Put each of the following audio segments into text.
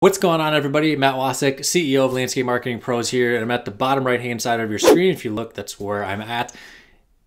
What's going on, everybody? Matt Wacek, CEO of Landscape Marketing Pros here, and I'm at the bottom right-hand side of your screen. If you look, that's where I'm at.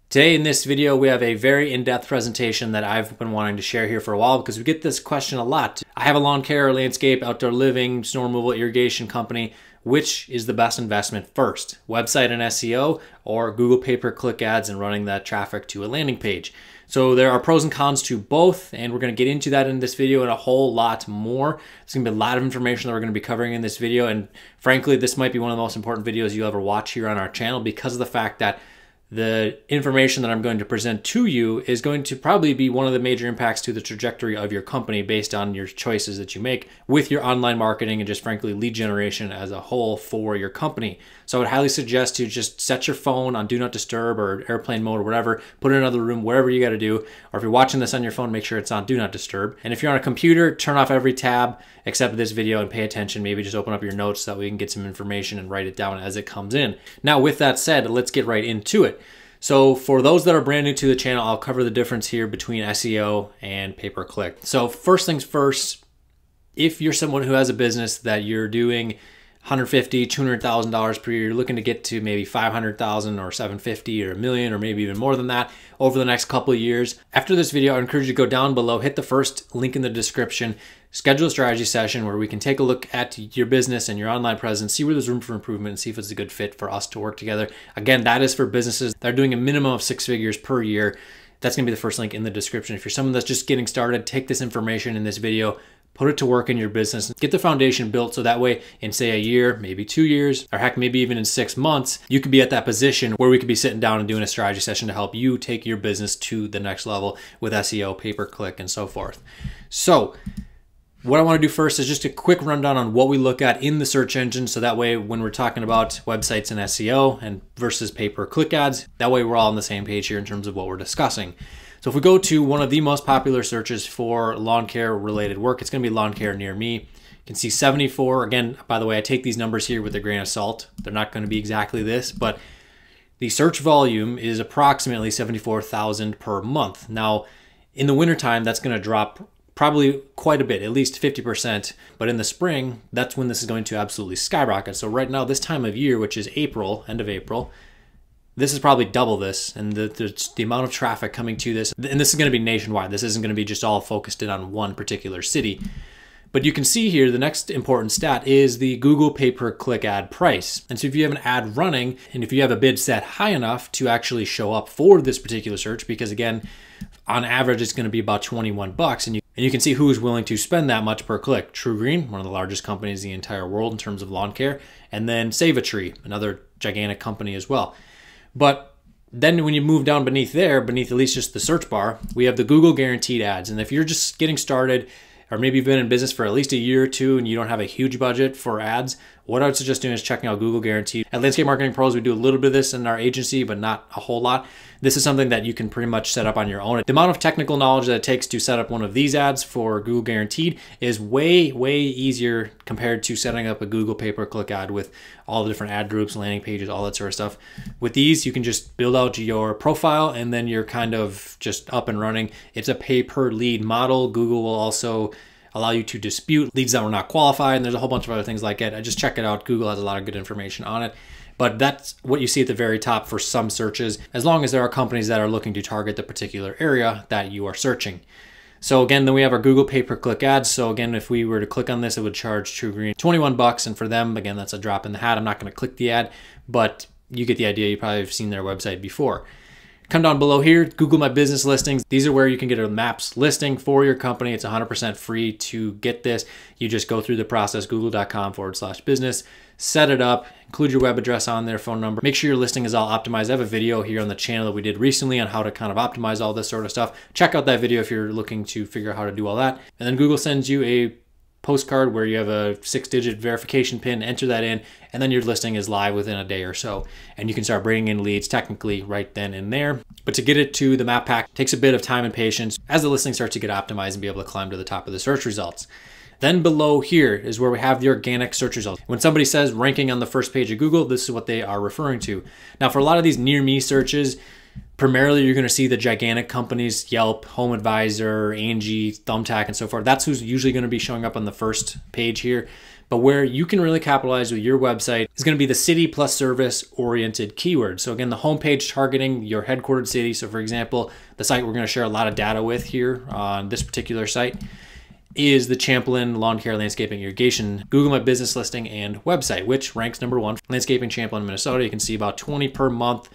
Today in this video, we have a very in-depth presentation that I've been wanting to share here for a while because we get this question a lot. I have a lawn care, landscape, outdoor living, snow removal, irrigation company. Which is the best investment first? Website and SEO or Google pay-per-click ads and running that traffic to a landing page? So there are pros and cons to both, and we're going to get into that in this video and a whole lot more. There's going to be a lot of information that we're going to be covering in this video, and frankly, this might be one of the most important videos you'll ever watch here on our channel because of the fact that the information that I'm going to present to you is going to probably be one of the major impacts to the trajectory of your company based on your choices that you make with your online marketing and just frankly lead generation as a whole for your company. So I would highly suggest you just set your phone on do not disturb or airplane mode or whatever, put it in another room, wherever you got to do. Or if you're watching this on your phone, make sure it's on do not disturb. And if you're on a computer, turn off every tab except this video and pay attention. Maybe just open up your notes so that we can get some information and write it down as it comes in. Now, with that said, let's get right into it. So for those that are brand new to the channel, I'll cover the difference here between SEO and pay-per-click. So first things first, if you're someone who has a business that you're doing $150,000, $200,000 per year, you're looking to get to maybe $500,000 or $750,000 or $1 million or maybe even more than that over the next couple of years. After this video, I encourage you to go down below, hit the first link in the description, schedule a strategy session where we can take a look at your business and your online presence, see where there's room for improvement and see if it's a good fit for us to work together. Again, that is for businesses that are doing a minimum of 6 figures per year. That's gonna be the first link in the description. If you're someone that's just getting started, take this information in this video, put it to work in your business, get the foundation built so that way in say a year, maybe 2 years, or heck, maybe even in 6 months, you could be at that position where we could be sitting down and doing a strategy session to help you take your business to the next level with SEO, pay-per-click, and so forth. So what I want to do first is just a quick rundown on what we look at in the search engine. So that way, when we're talking about websites and SEO and versus pay-per-click ads, that way we're all on the same page here in terms of what we're discussing. So if we go to one of the most popular searches for lawn care related work, it's going to be lawn care near me. You can see 74. Again, by the way, I take these numbers here with a grain of salt. They're not going to be exactly this, but the search volume is approximately 74,000 per month. Now, in the wintertime, that's going to drop probably quite a bit, at least 50%. But in the spring, that's when this is going to absolutely skyrocket. So right now, this time of year, which is April, end of April, this is probably double this, and the amount of traffic coming to this, and this is going to be nationwide. This isn't going to be just all focused in on one particular city. But you can see here, the next important stat is the Google pay-per-click ad price. And so if you have an ad running, and if you have a bid set high enough to actually show up for this particular search, because again, on average, it's going to be about 21 bucks, and you can see who is willing to spend that much per click. TruGreen, one of the largest companies in the entire world in terms of lawn care, and then Save a Tree, another gigantic company as well. But then when you move down beneath there, beneath at least just the search bar, we have the Google guaranteed ads. And if you're just getting started, or maybe you've been in business for at least a year or two and you don't have a huge budget for ads, what I would suggest doing is checking out Google Guaranteed. At Landscape Marketing Pros, we do a little bit of this in our agency, but not a whole lot. This is something that you can pretty much set up on your own. The amount of technical knowledge that it takes to set up one of these ads for Google Guaranteed is way, way easier compared to setting up a Google pay-per-click ad with all the different ad groups, landing pages, all that sort of stuff. With these, you can just build out your profile and then you're kind of just up and running. It's a pay-per-lead model. Google will also allow you to dispute leads that were not qualified, and there's a whole bunch of other things like it. I just check it out. Google has a lot of good information on it. But that's what you see at the very top for some searches, as long as there are companies that are looking to target the particular area that you are searching. So again, then we have our Google pay-per-click ads. So again, if we were to click on this, it would charge TruGreen 21 bucks. And for them, again, that's a drop in the hat. I'm not going to click the ad, but you get the idea. You probably have seen their website before. Come down below here, Google My Business Listings. These are where you can get a Maps listing for your company. It's 100% free to get this. You just go through the process, google.com/business, set it up, include your web address on there, phone number. Make sure your listing is all optimized. I have a video here on the channel that we did recently on how to kind of optimize all this sort of stuff. Check out that video if you're looking to figure out how to do all that. And then Google sends you a postcard where you have a 6-digit verification pin, enter that in, and then your listing is live within a day or so. And you can start bringing in leads technically right then and there. But to get it to the map pack takes a bit of time and patience as the listing starts to get optimized and be able to climb to the top of the search results. Then below here is where we have the organic search results. When somebody says ranking on the first page of Google, this is what they are referring to. Now for a lot of these near me searches, Primarily, you're going to see the gigantic companies, Yelp, Home Advisor, Angie, Thumbtack, and so forth. That's who's usually going to be showing up on the first page here. But where you can really capitalize with your website is going to be the city plus service oriented keywords. So again, the homepage targeting your headquartered city. So for example, the site we're going to share a lot of data with here on this particular site is the Champlin Lawn Care, Landscaping, Irrigation, Google My Business listing and website, which ranks #1. Landscaping Champlin, Minnesota. You can see about 20 per month.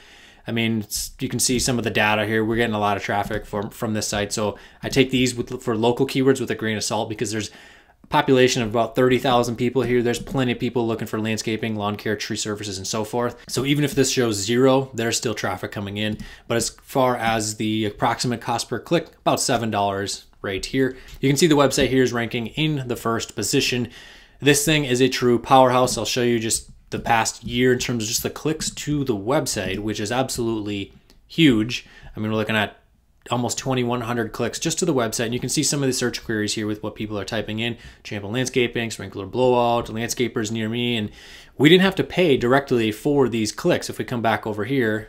I mean, you can see some of the data here. We're getting a lot of traffic from this site. So I take these for local keywords with a grain of salt, because there's a population of about 30,000 people here. There's plenty of people looking for landscaping, lawn care, tree services, and so forth. So even if this shows 0, there's still traffic coming in. But as far as the approximate cost per click, about $7 right here. You can see the website here is ranking in the first position. This thing is a true powerhouse. I'll show you just the past year in terms of just the clicks to the website, which is absolutely huge. I mean, we're looking at almost 2,100 clicks just to the website. And you can see some of the search queries here with what people are typing in: Champlin Landscaping, sprinkler blowout, landscapers near me. And we didn't have to pay directly for these clicks. If we come back over here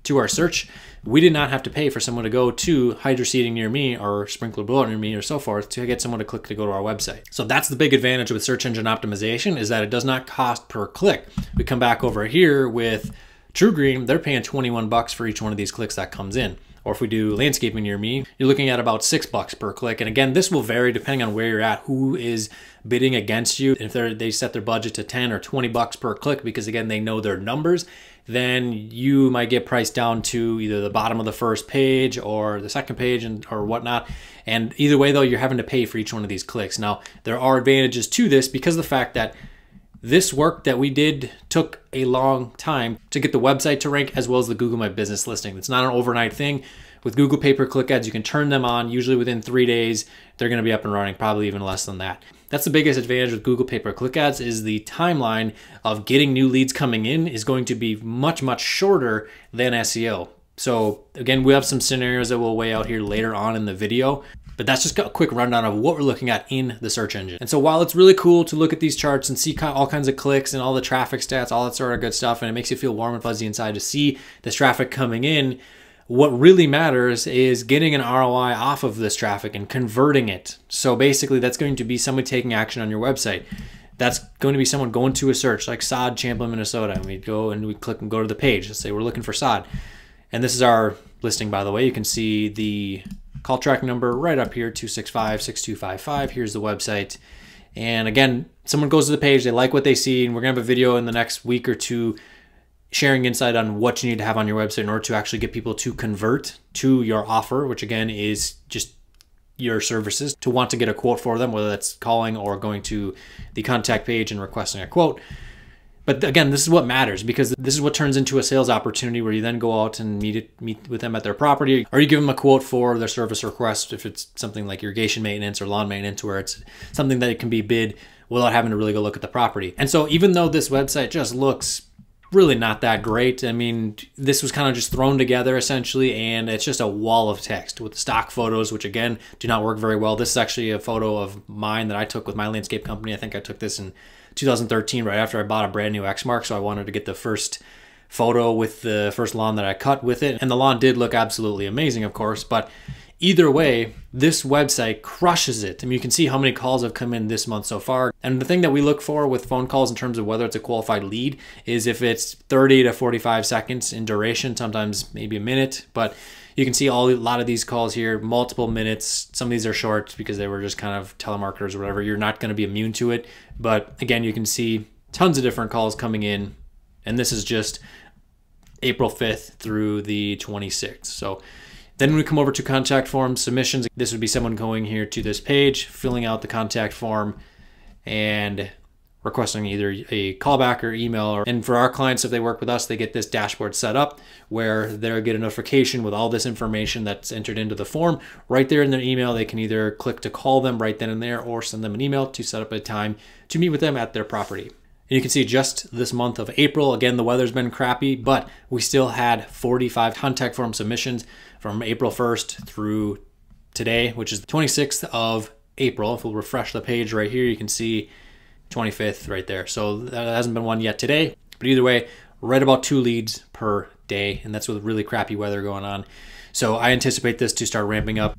to our search, we did not have to pay for someone to go to hydro seeding near me or sprinkler blowout near me or so forth to get someone to click to go to our website. So that's the big advantage with search engine optimization, is that it does not cost per click. We come back over here with TrueGreen, they're paying 21 bucks for each one of these clicks that comes in. Or if we do landscaping near me, you're looking at about 6 bucks per click. And again, this will vary depending on where you're at, who is bidding against you. If they set their budget to 10 or 20 bucks per click, because again, they know their numbers, then you might get priced down to either the bottom of the first page or the second page or whatnot. And either way though, you're having to pay for each one of these clicks. Now, there are advantages to this because of the fact that this work that we did took a long time to get the website to rank, as well as the Google My Business listing. It's not an overnight thing. With Google pay-per-click ads, you can turn them on. Usually within 3 days, they're going to be up and running, probably even less than that. That's the biggest advantage with Google pay-per-click ads, is the timeline of getting new leads coming in is going to be much, much shorter than SEO. So again, we have some scenarios that we'll weigh out here later on in the video, but that's just a quick rundown of what we're looking at in the search engine. And so while it's really cool to look at these charts and see all kinds of clicks and all the traffic stats, all that sort of good stuff, and it makes you feel warm and fuzzy inside to see this traffic coming in, what really matters is getting an ROI off of this traffic and converting it. So basically that's going to be somebody taking action on your website. That's going to be someone going to a search like sod Champlin, Minnesota, and we go and we click and go to the page. Let's say we're looking for sod. And this is our listing, by the way. You can see the call track number right up here, 265-6255. Here's the website. And again, someone goes to the page, they like what they see, and we're gonna have a video in the next week or two sharing insight on what you need to have on your website in order to actually get people to convert to your offer, which again is just your services, to want to get a quote for them, whether that's calling or going to the contact page and requesting a quote. But again, this is what matters, because this is what turns into a sales opportunity where you then go out and meet with them at their property, or you give them a quote for their service request if it's something like irrigation maintenance or lawn maintenance, where it's something that it can be bid without having to really go look at the property. And so even though this website just looks really not that great, I mean, this was kind of just thrown together essentially, and it's just a wall of text with stock photos, which again do not work very well. This is actually a photo of mine that I took with my landscape company. I think I took this in 2013, right after I bought a brand new Exmark, so I wanted to get the first photo with the first lawn that I cut with it. And the lawn did look absolutely amazing, of course, but either way, this website crushes it. I mean, you can see how many calls have come in this month so far. And the thing that we look for with phone calls in terms of whether it's a qualified lead is if it's 30 to 45 seconds in duration, sometimes maybe a minute, but you can see a lot of these calls here, multiple minutes. Some of these are short because they were just kind of telemarketers or whatever. You're not going to be immune to it. But again, you can see tons of different calls coming in. And this is just April 5th through the 26th. So then when we come over to contact form submissions, this would be someone going here to this page, filling out the contact form and requesting either a callback or email. And for our clients, if they work with us, they get this dashboard set up where they'll get a notification with all this information that's entered into the form. Right there in their email, they can either click to call them right then and there or send them an email to set up a time to meet with them at their property. And you can see just this month of April, again, the weather's been crappy, but we still had 45 contact form submissions from April 1st through today, which is the 26th of April. If we'll refresh the page right here, you can see 25th right there. So that hasn't been one yet today, but either way, right about 2 leads per day, and that's with really crappy weather going on. So I anticipate this to start ramping up.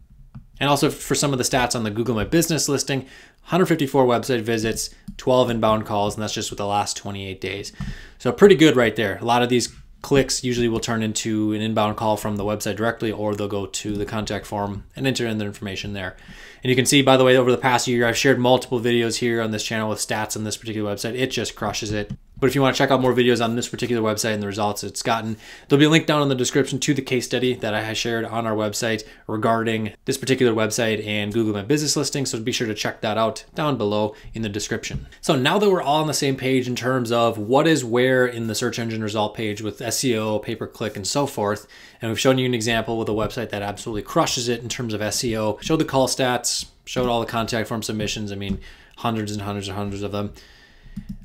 And also for some of the stats on the Google My Business listing, 154 website visits, 12 inbound calls, and that's just with the last 28 days. So pretty good right there. A lot of these clicks usually will turn into an inbound call from the website directly, or they'll go to the contact form and enter in their information there. And you can see, by the way, over the past year, I've shared multiple videos here on this channel with stats on this particular website. It just crushes it. But if you want to check out more videos on this particular website and the results it's gotten, there'll be a link down in the description to the case study that I shared on our website regarding this particular website and Google My Business listing. So be sure to check that out down below in the description. So now that we're all on the same page in terms of what is where in the search engine result page with SEO, pay-per-click, and so forth, and we've shown you an example with a website that absolutely crushes it in terms of SEO, showed the call stats, showed all the contact form submissions, I mean, hundreds and hundreds and hundreds of them.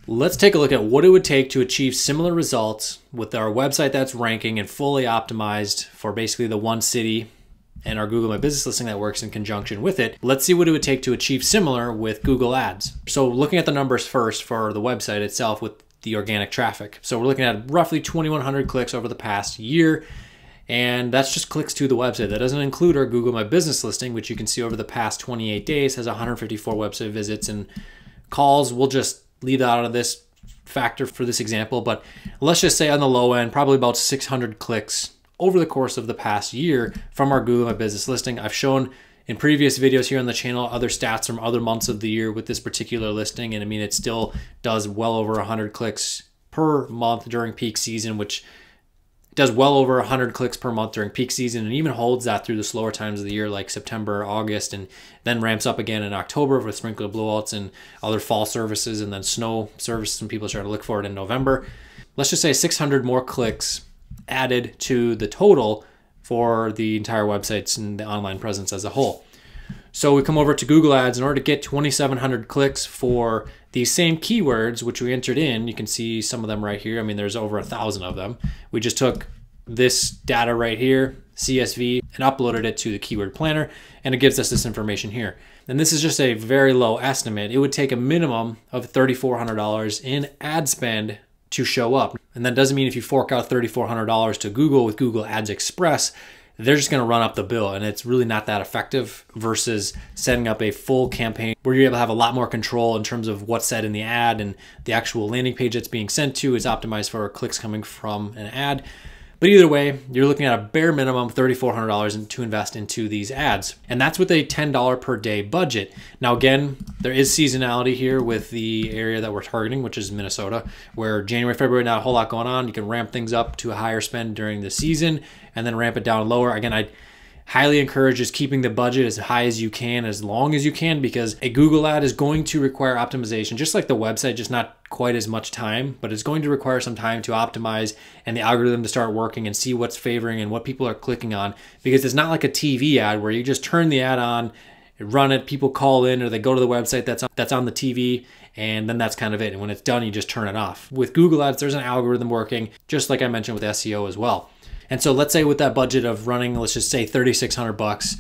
Let's take a look at what it would take to achieve similar results with our website that's ranking and fully optimized for basically the one city and our Google My Business listing that works in conjunction with it. Let's see what it would take to achieve similar with Google Ads. So looking at the numbers first for the website itself with the organic traffic. So we're looking at roughly 2,100 clicks over the past year. And that's just clicks to the website. That doesn't include our Google My Business listing, which you can see over the past 28 days has 154 website visits and calls. We'll just leave that out of this factor for this example, but let's just say on the low end, probably about 600 clicks over the course of the past year from our Google My Business listing. I've shown in previous videos here on the channel other stats from other months of the year with this particular listing, and I mean, it still does well over 100 clicks per month during peak season, which does well over 100 clicks per month during peak season, and even holds that through the slower times of the year like September, August, and then ramps up again in October with sprinkler blowouts and other fall services, and then snow services, and people start to look for it in November. Let's just say 600 more clicks added to the total for the entire websites and the online presence as a whole. So we come over to Google Ads. In order to get 2,700 clicks for these same keywords, which we entered in, you can see some of them right here. I mean, there's over 1,000 of them. We just took this data right here, CSV, and uploaded it to the keyword planner, and it gives us this information here. And this is just a very low estimate. It would take a minimum of $3,400 in ad spend to show up. And that doesn't mean if you fork out $3,400 to Google with Google Ads Express, they're just going to run up the bill, and it's really not that effective versus setting up a full campaign where you're able to have a lot more control in terms of what's said in the ad, and the actual landing page that's being sent to is optimized for clicks coming from an ad. But either way, you're looking at a bare minimum $3,400 to invest into these ads. And that's with a $10 per day budget. Now, again, there is seasonality here with the area that we're targeting, which is Minnesota, where January, February, not a whole lot going on. You can ramp things up to a higher spend during the season and then ramp it down lower. Again, I highly encourage just keeping the budget as high as you can, as long as you can, because a Google ad is going to require optimization, just like the website, just not quite as much time, but it's going to require some time to optimize and the algorithm to start working and see what's favoring and what people are clicking on, because it's not like a TV ad where you just turn the ad on, run it, people call in, or they go to the website that's on the TV, and then that's kind of it. And when it's done, you just turn it off. With Google Ads, there's an algorithm working, just like I mentioned with SEO as well. And so let's say with that budget of running, let's just say $3,600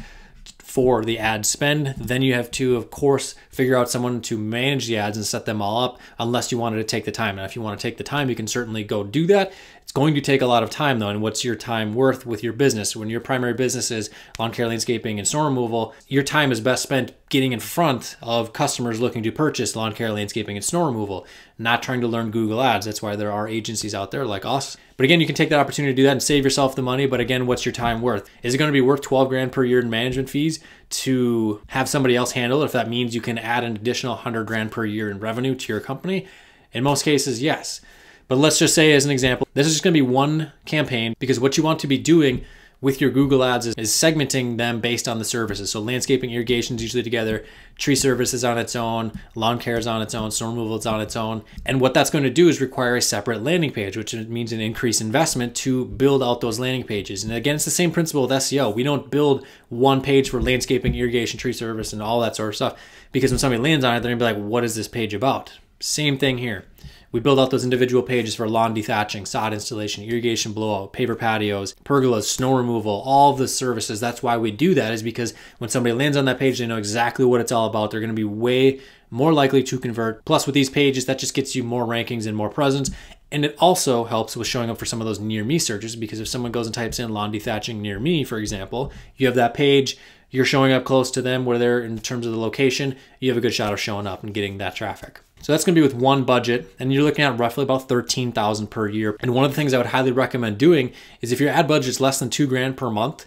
for the ad spend, then you have to, of course, figure out someone to manage the ads and set them all up, unless you wanted to take the time. And if you want to take the time, you can certainly go do that. It's going to take a lot of time though. And what's your time worth with your business? When your primary business is lawn care, landscaping, and snow removal, your time is best spent getting in front of customers looking to purchase lawn care, landscaping, and snow removal, not trying to learn Google Ads. That's why there are agencies out there like us. But again, you can take that opportunity to do that and save yourself the money. But again, what's your time worth? Is it going to be worth 12 grand per year in management fees to have somebody else handle it? If that means you can add an additional 100 grand per year in revenue to your company, in most cases, yes. But let's just say, as an example, this is just going to be one campaign, because what you want to be doing with your Google Ads is segmenting them based on the services. So landscaping, irrigation is usually together, tree service is on its own, lawn care is on its own, snow removal is on its own. And what that's going to do is require a separate landing page, which means an increased investment to build out those landing pages. And again, it's the same principle with SEO. We don't build one page for landscaping, irrigation, tree service, and all that sort of stuff, because when somebody lands on it, they're gonna be like, what is this page about? Same thing here. We build out those individual pages for lawn dethatching, sod installation, irrigation blowout, paver patios, pergolas, snow removal, all of the services. That's why we do that, is because when somebody lands on that page, they know exactly what it's all about. They're going to be way more likely to convert. Plus with these pages, that just gets you more rankings and more presence. And it also helps with showing up for some of those near me searches, because if someone goes and types in lawn dethatching near me, for example, you have that page, you're showing up close to them where they're in terms of the location, you have a good shot of showing up and getting that traffic. So that's going to be with one budget, and you're looking at roughly about $13,000 per year. And one of the things I would highly recommend doing is if your ad budget's less than $2,000 per month,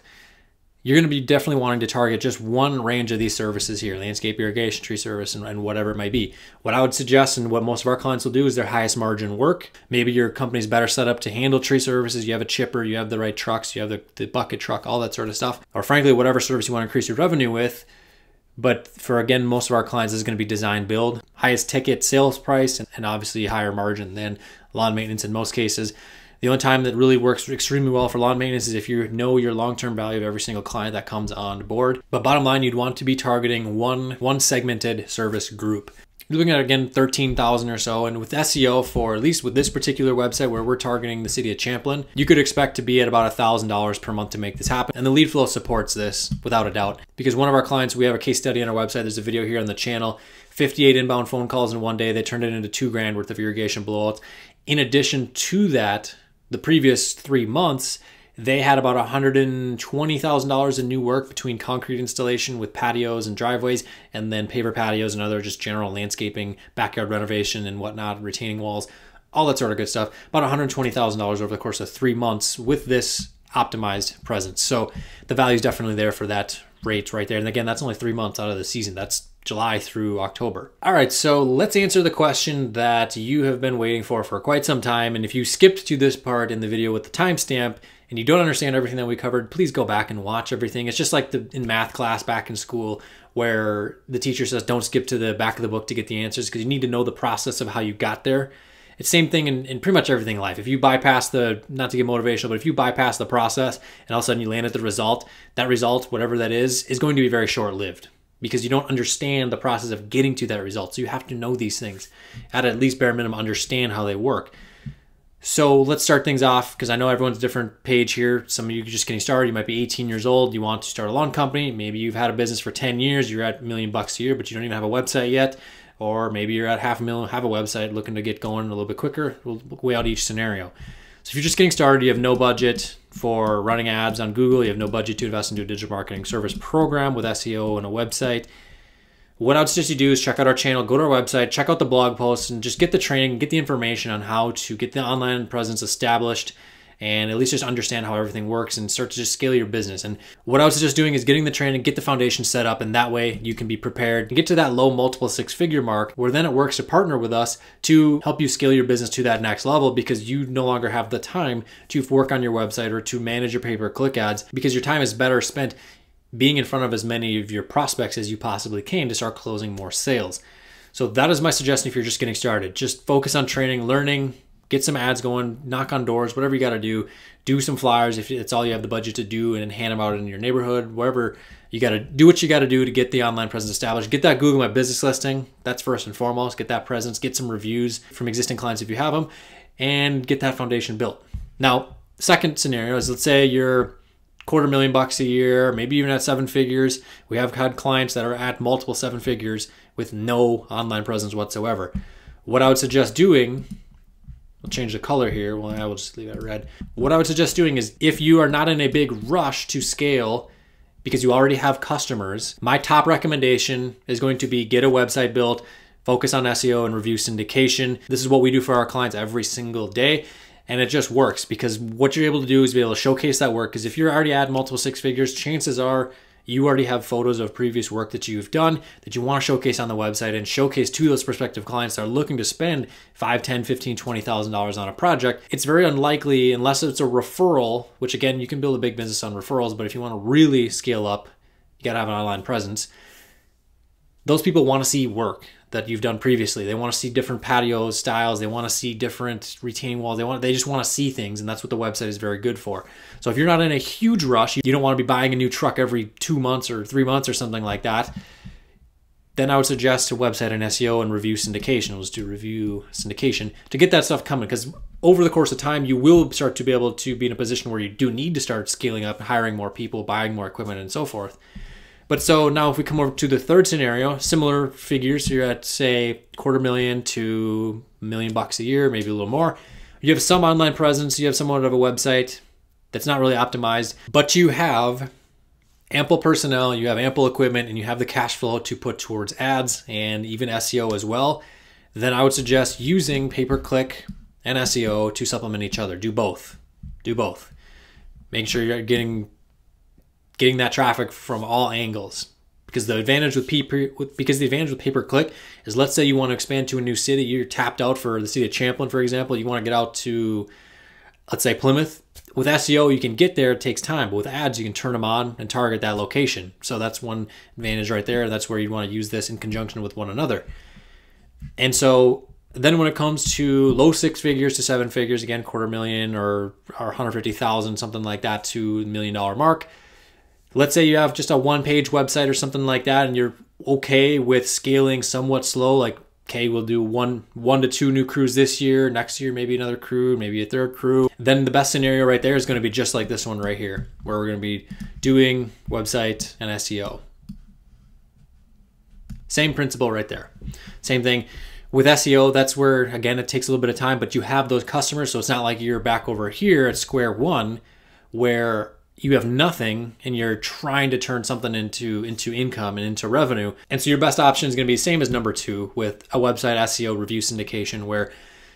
you're going to be definitely wanting to target just one range of these services here: landscape, irrigation, tree service, and whatever it might be. What I would suggest, and what most of our clients will do, is their highest margin work. Maybe your company's better set up to handle tree services. You have a chipper, you have the right trucks, you have the bucket truck, all that sort of stuff. Or frankly, whatever service you want to increase your revenue with. But for, again, most of our clients, this is going to be design build, highest ticket sales price, and obviously higher margin than lawn maintenance in most cases. The only time that really works extremely well for lawn maintenance is if you know your long-term value of every single client that comes on board. But bottom line, you'd want to be targeting one segmented service group. You're looking at, again, 13,000 or so. And with SEO, for at least with this particular website where we're targeting the city of Champlin, you could expect to be at about $1,000 per month to make this happen. And the lead flow supports this without a doubt, because one of our clients, we have a case study on our website. There's a video here on the channel, 58 inbound phone calls in one day. They turned it into $2,000 worth of irrigation blowouts. In addition to that, the previous 3 months, they had about $120,000 in new work between concrete installation with patios and driveways, and then paver patios and other just general landscaping, backyard renovation and whatnot, retaining walls, all that sort of good stuff. About $120,000 over the course of 3 months with this optimized presence. So the value is definitely there for that rate right there. And again, that's only 3 months out of the season. That's July through October. All right, so let's answer the question that you have been waiting for quite some time. And if you skipped to this part in the video with the timestamp and you don't understand everything that we covered, please go back and watch everything. It's just like in math class back in school where the teacher says don't skip to the back of the book to get the answers, because you need to know the process of how you got there. It's the same thing in pretty much everything in life. If you bypass not to get motivational, but if you bypass the process and all of a sudden you land at the result, that result, whatever that is going to be very short-lived, because you don't understand the process of getting to that result. So you have to know these things. At least bare minimum, understand how they work. So let's start things off, because I know everyone's different page here. Some of you are just getting started. You might be 18 years old. You want to start a lawn company. Maybe you've had a business for 10 years. You're at $1 million a year, but you don't even have a website yet. Or maybe you're at $500,000, have a website, looking to get going a little bit quicker. We'll weigh out each scenario. So if you're just getting started, you have no budget for running ads on Google. You have no budget to invest into a digital marketing service program with SEO and a website. What I would suggest you do is check out our channel, go to our website, check out the blog posts, and just get the training, get the information on how to get the online presence established, and at least just understand how everything works and start to just scale your business. And what I would suggest doing is getting the training, get the foundation set up, and that way you can be prepared and get to that low multiple six-figure mark, where then it works to partner with us to help you scale your business to that next level, because you no longer have the time to work on your website or to manage your pay-per-click ads, because your time is better spent being in front of as many of your prospects as you possibly can to start closing more sales. So that is my suggestion if you're just getting started. Just focus on training, learning, get some ads going, knock on doors, whatever you got to do some flyers if it's all you have the budget to do, and then hand them out in your neighborhood, wherever. You got to do what you got to do to get the online presence established. Get that Google My Business listing. That's first and foremost. Get that presence, get some reviews from existing clients if you have them, and get that foundation built. Now, second scenario is, let's say you're $250,000 a year, maybe even at 7 figures. We have had clients that are at multiple 7 figures with no online presence whatsoever. What I would suggest doing, I'll change the color here. Well, I will just leave it red. What I would suggest doing is, if you are not in a big rush to scale because you already have customers, my top recommendation is going to be get a website built, focus on SEO and review syndication. This is what we do for our clients every single day. And it just works, because what you're able to do is be able to showcase that work. Because if you're already at multiple 6 figures, chances are you already have photos of previous work that you've done that you want to showcase on the website and showcase to those prospective clients that are looking to spend $5,000, $10,000, $15,000, $20,000 on a project. It's very unlikely, unless it's a referral, which again, you can build a big business on referrals, but if you want to really scale up, you got to have an online presence. Those people want to see work that you've done previously. They want to see different patio styles. They want to see different retaining walls. They just want to see things, and that's what the website is very good for. So if you're not in a huge rush, you don't want to be buying a new truck every 2 months or 3 months or something like that, then I would suggest a website and SEO and review syndication. Let's do review syndication to get that stuff coming, because over the course of time, you will start to be able to be in a position where you do need to start scaling up, hiring more people, buying more equipment, and so forth. But so now if we come over to the third scenario, similar figures, you're at say $250,000 to $1 million a year, maybe a little more. You have some online presence, you have somewhat of a website that's not really optimized, but you have ample personnel, you have ample equipment, and you have the cash flow to put towards ads and even SEO as well, then I would suggest using pay-per-click and SEO to supplement each other. Do both. Do both. Make sure you're getting that traffic from all angles. Because the advantage with pay-per-click is, let's say you want to expand to a new city, you're tapped out for the city of Champlin, for example, you want to get out to, let's say, Plymouth. With SEO, you can get there, it takes time, but with ads, you can turn them on and target that location. So that's one advantage right there. That's where you want to use this in conjunction with one another. And so then when it comes to low 6 figures to 7 figures, again, $250,000 or 150,000, something like that, to $1 million mark. Let's say you have just a one-page website or something like that, and you're okay with scaling somewhat slow, like, okay, we'll do one to two new crews this year, next year maybe another crew, maybe a third crew. Then the best scenario right there is going to be just like this one right here, where we're going to be doing website and SEO. Same principle right there. Same thing with SEO. That's where, again, it takes a little bit of time, but you have those customers, so it's not like you're back over here at square one where you have nothing and you're trying to turn something into income and into revenue. And so your best option is going to be the same as number 2 with a website SEO review syndication, where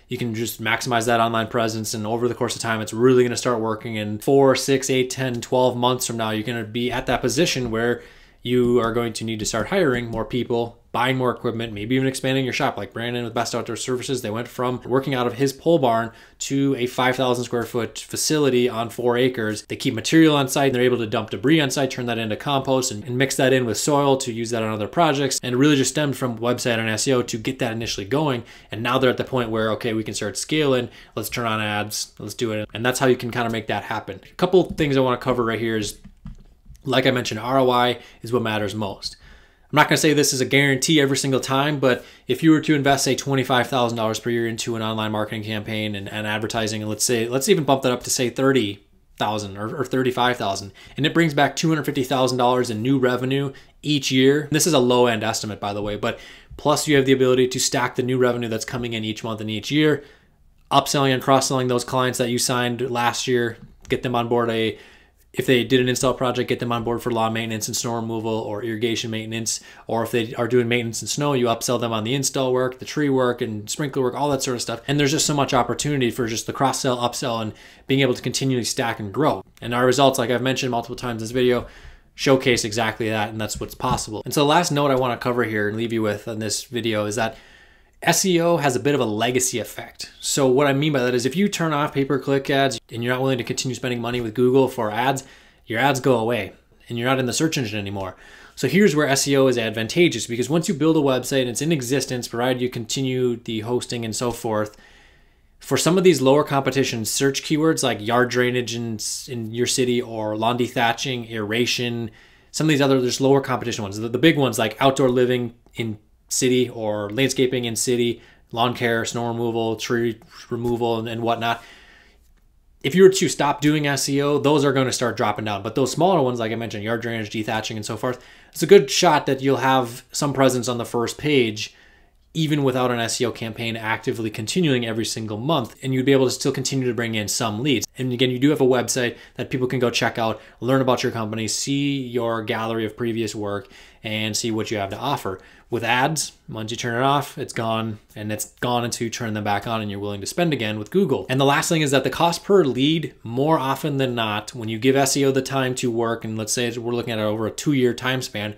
you can just maximize that online presence, and over the course of time, it's really going to start working. And 4, 6, 8, 10, 12 months from now, you're going to be at that position where you are going to need to start hiring more people, buying more equipment, maybe even expanding your shop. Like Brandon with Best Outdoor Services, they went from working out of his pole barn to a 5,000 square foot facility on 4 acres. They keep material on site, and they're able to dump debris on site, turn that into compost, and mix that in with soil to use that on other projects. And it really just stemmed from website and SEO to get that initially going. And now they're at the point where, okay, we can start scaling. Let's turn on ads. Let's do it. And that's how you can kind of make that happen. A couple things I want to cover right here is, like I mentioned, ROI is what matters most. I'm not going to say this is a guarantee every single time, but if you were to invest, say, $25,000 per year into an online marketing campaign and advertising, and let's even bump that up to, say, $30,000 or $35,000, and it brings back $250,000 in new revenue each year. This is a low end estimate, by the way, but plus you have the ability to stack the new revenue that's coming in each month and each year, upselling and cross-selling those clients that you signed last year, get them on board if they did an install project, get them on board for lawn maintenance and snow removal or irrigation maintenance. Or if they are doing maintenance and snow, you upsell them on the install work, the tree work and sprinkler work, all that sort of stuff. And there's just so much opportunity for just the cross-sell, upsell, and being able to continually stack and grow. And our results, like I've mentioned multiple times in this video, showcase exactly that, and that's what's possible. And so the last note I want to cover here and leave you with in this video is that SEO has a bit of a legacy effect. So what I mean by that is, if you turn off pay-per-click ads and you're not willing to continue spending money with Google for ads, your ads go away and you're not in the search engine anymore. So here's where SEO is advantageous, because once you build a website and it's in existence, provided you continue the hosting and so forth, for some of these lower competition search keywords like yard drainage in your city, or lawn dethatching, aeration, some of these other, there's lower competition ones. The big ones like outdoor living in city or landscaping in city, lawn care, snow removal, tree removal, and whatnot. If you were to stop doing SEO, those are going to start dropping down. But those smaller ones, like I mentioned, yard drainage, dethatching, and so forth, it's a good shot that you'll have some presence on the first page, even without an SEO campaign actively continuing every single month, and you'd be able to still continue to bring in some leads. And again, you do have a website that people can go check out, learn about your company, see your gallery of previous work, and see what you have to offer. With ads, once you turn it off, it's gone, and it's gone until you turn them back on and you're willing to spend again with Google. And the last thing is that the cost per lead, more often than not, when you give SEO the time to work, and let's say we're looking at it over a 2-year time span,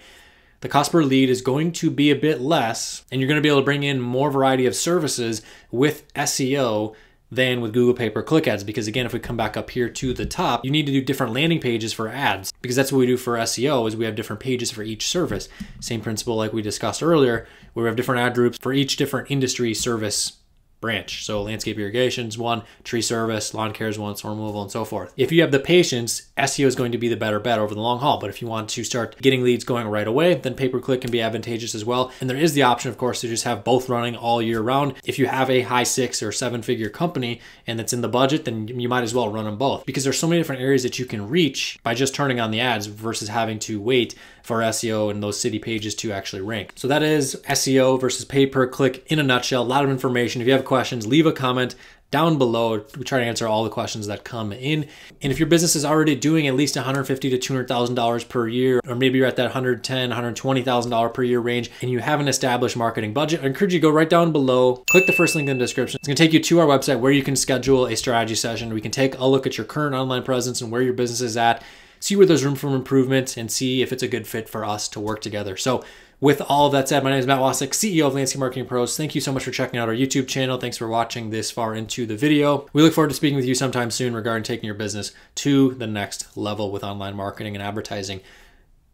the cost per lead is going to be a bit less, and you're going to be able to bring in more variety of services with SEO than with Google pay-per-click ads. Because again, if we come back up here to the top, you need to do different landing pages for ads, because that's what we do for SEO, is we have different pages for each service. Same principle like we discussed earlier, where we have different ad groups for each different industry service branch. So landscape irrigation is one, tree service, lawn care is one, snow removal, and so forth. If you have the patience, SEO is going to be the better bet over the long haul. But if you want to start getting leads going right away, then pay-per-click can be advantageous as well. And there is the option, of course, to just have both running all year round. If you have a high 6 or 7 figure company and it's in the budget, then you might as well run them both, because there's so many different areas that you can reach by just turning on the ads versus having to wait for SEO and those city pages to actually rank. So that is SEO versus pay-per-click in a nutshell. A lot of information. If you have questions, leave a comment down below. We try to answer all the questions that come in. And if your business is already doing at least $150,000 to $200,000 per year, or maybe you're at that $110,000, $120,000 per year range, and you have an established marketing budget, I encourage you to go right down below, click the first link in the description. It's gonna take you to our website where you can schedule a strategy session. We can take a look at your current online presence and where your business is at, see where there's room for improvement, and see if it's a good fit for us to work together. So with all of that said, my name is Matt Wacek, CEO of Landscape Marketing Pros. Thank you so much for checking out our YouTube channel. Thanks for watching this far into the video. We look forward to speaking with you sometime soon regarding taking your business to the next level with online marketing and advertising.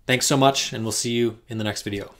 Thanks so much, and we'll see you in the next video.